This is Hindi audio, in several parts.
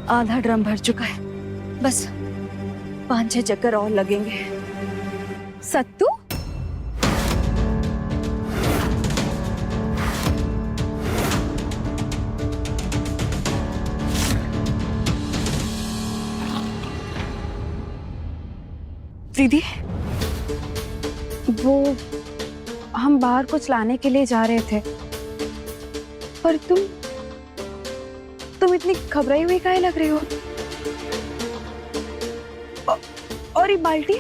आधा ड्रम भर चुका है, बस 5-6 चक्कर और लगेंगे। सत्तू, दीदी, वो हम बाहर कुछ लाने के लिए जा रहे थे, पर तुम इतनी घबराई हुई काहे लग रही हो? और ये बाल्टी?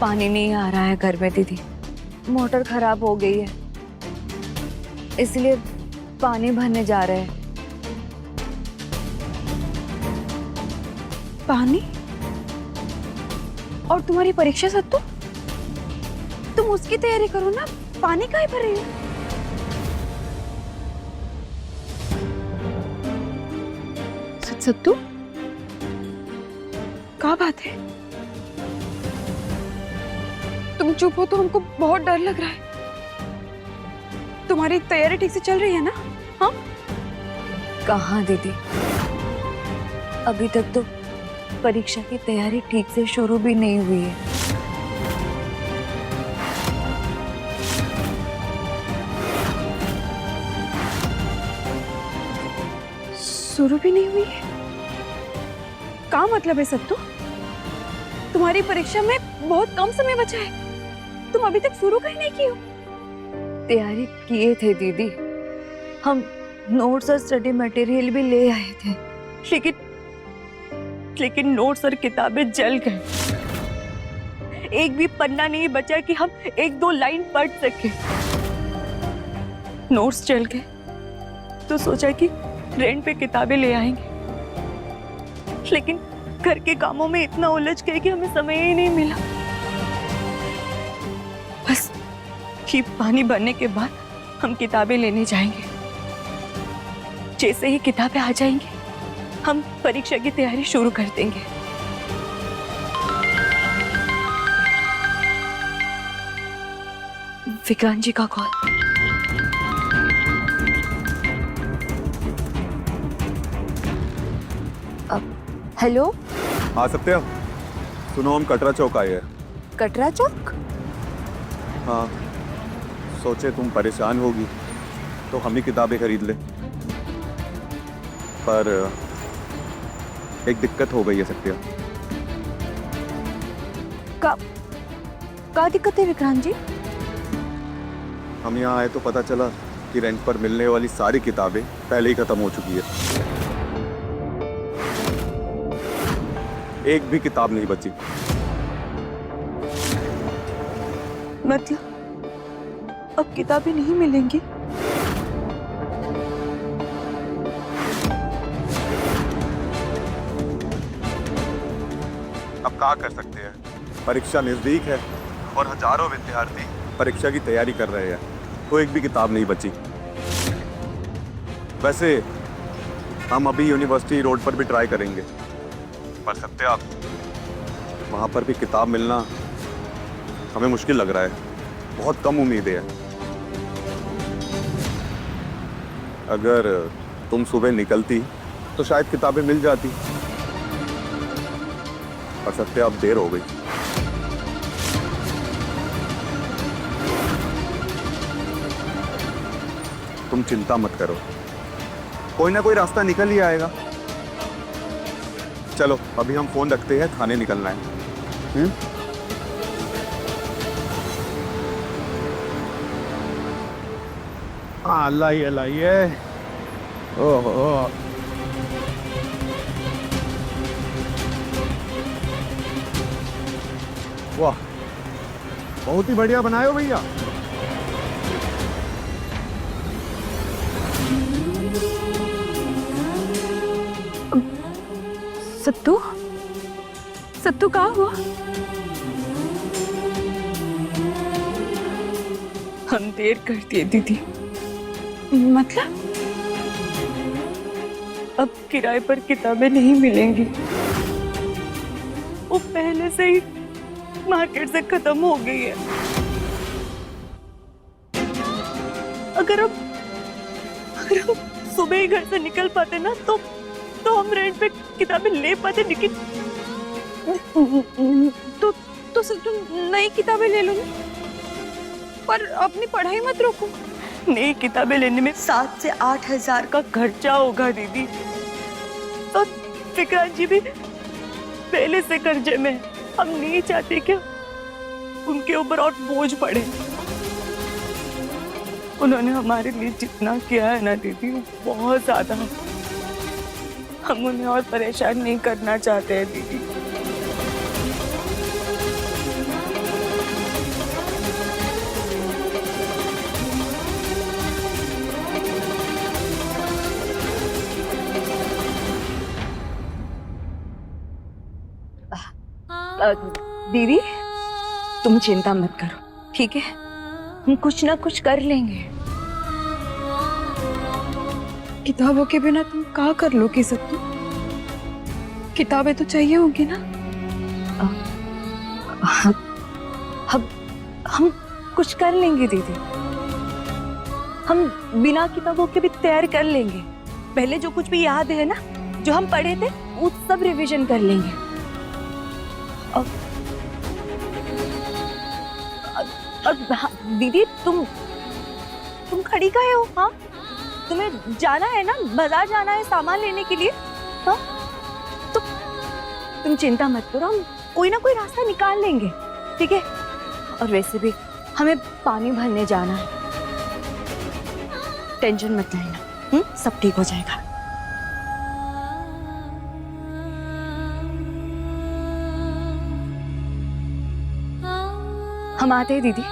पानी नहीं आ रहा है घर में दीदी, मोटर खराब हो गई है, इसलिए पानी भरने जा रहे हैं। पानी? और तुम्हारी परीक्षा सत्तू, तुम उसकी तैयारी करो ना, पानी काहे भर रही हो? सत्तू, क्या बात है? तुम चुप हो तो हमको बहुत डर लग रहा है। तुम्हारी तैयारी ठीक से चल रही है ना? हाँ? कहाँ दीदी, अभी तक तो परीक्षा की तैयारी ठीक से शुरू भी नहीं हुई है। शुरू भी नहीं हुई है? क्या मतलब है सत्तू? तुम्हारी परीक्षा में बहुत कम समय बचा है, तुम अभी तक शुरू कहीं नहीं की हो? तैयारी किए थे दीदी, हम नोट्स और स्टडी मटेरियल भी ले आए थे, लेकिन नोट्स और किताबें जल गए। एक भी पन्ना नहीं बचा कि हम 1-2 लाइन पढ़ सके। नोट्स जल गए तो सोचा कि रेंट पे किताबें ले आएंगे, लेकिन घर के कामों में इतना उलझ गए कि हमें समय ही नहीं मिला। बस ये पानी भरने के बाद हम किताबें लेने जाएंगे। जैसे ही किताबें आ जाएंगी, हम परीक्षा की तैयारी शुरू कर देंगे। विक्रांत जी का कॉल। हेलो। आ सकते हो? सुनो, हम कटरा चौक आए हैं। कटरा चौक? हाँ, सोचे तुम परेशान होगी तो हम ही किताबें खरीद ले, पर एक दिक्कत हो गई है सत्या। का दिक्कत है विक्रांत जी? हम यहाँ आए तो पता चला कि रेंट पर मिलने वाली सारी किताबें पहले ही खत्म हो चुकी है। एक भी किताब नहीं बची। मतलब अब किताबें नहीं मिलेंगी? अब क्या कर सकते हैं, परीक्षा नजदीक है और हजारों विद्यार्थी परीक्षा की तैयारी कर रहे हैं, तो एक भी किताब नहीं बची। वैसे हम अभी यूनिवर्सिटी रोड पर भी ट्राई करेंगे, पर सत्या वहां पर भी किताब मिलना हमें मुश्किल लग रहा है। बहुत कम उम्मीदें हैं। अगर तुम सुबह निकलती तो शायद किताबें मिल जाती, पर सत्या अब देर हो गई। तुम चिंता मत करो, कोई ना कोई रास्ता निकल ही आएगा। चलो अभी हम फोन रखते हैं, थाने निकलना है। हाँ, लाइए लाइए। ओहो, वाह, बहुत ही बढ़िया बनाए हो भैया। सत्तू, सत्तू कहाँ हुआ? हम देर कर दिए दीदी। मतलब? अब किराए पर किताबें नहीं मिलेंगी, वो पहले से ही मार्केट से खत्म हो गई है। अगर हम सुबह ही घर से निकल पाते ना तो हम रेंट पे किताबें ले पाते, लेकिन तो सर तुम नई किताबें ले लो ना, पर अपनी पढ़ाई मत रोको। नई किताबें लेने में 7 से 8 हजार का खर्चा होगा दीदी। तो विक्रांत जी भी पहले से कर्जे में हैं। हम नहीं चाहते कि उनके ऊपर और बोझ पड़े। उन्होंने हमारे लिए जितना किया है ना दीदी, वो बहुत ज्यादा है। हम उन्हें और परेशान नहीं करना चाहते हैं दीदी। दीदी तुम चिंता मत करो, ठीक है? हम कुछ ना कुछ कर लेंगे। किताबों के बिना तुम क्या कर लोगी सत्तू? किताबें तो चाहिए होगी ना? हम कुछ कर लेंगे दीदी। हम बिना किताबों के भी तैयार कर लेंगे। पहले जो कुछ भी याद है ना, जो हम पढ़े थे, वो सब रिवीजन कर लेंगे। हाँ, दीदी तुम खड़ी काहे हो? हाँ, तुम्हें जाना है ना, बाजार जाना है सामान लेने के लिए। हाँ, तो तुम चिंता मत करो, हम कोई ना कोई रास्ता निकाल लेंगे, ठीक है? और वैसे भी हमें पानी भरने जाना है। टेंशन मत लेना, सब ठीक हो जाएगा। हम आते हैं दीदी।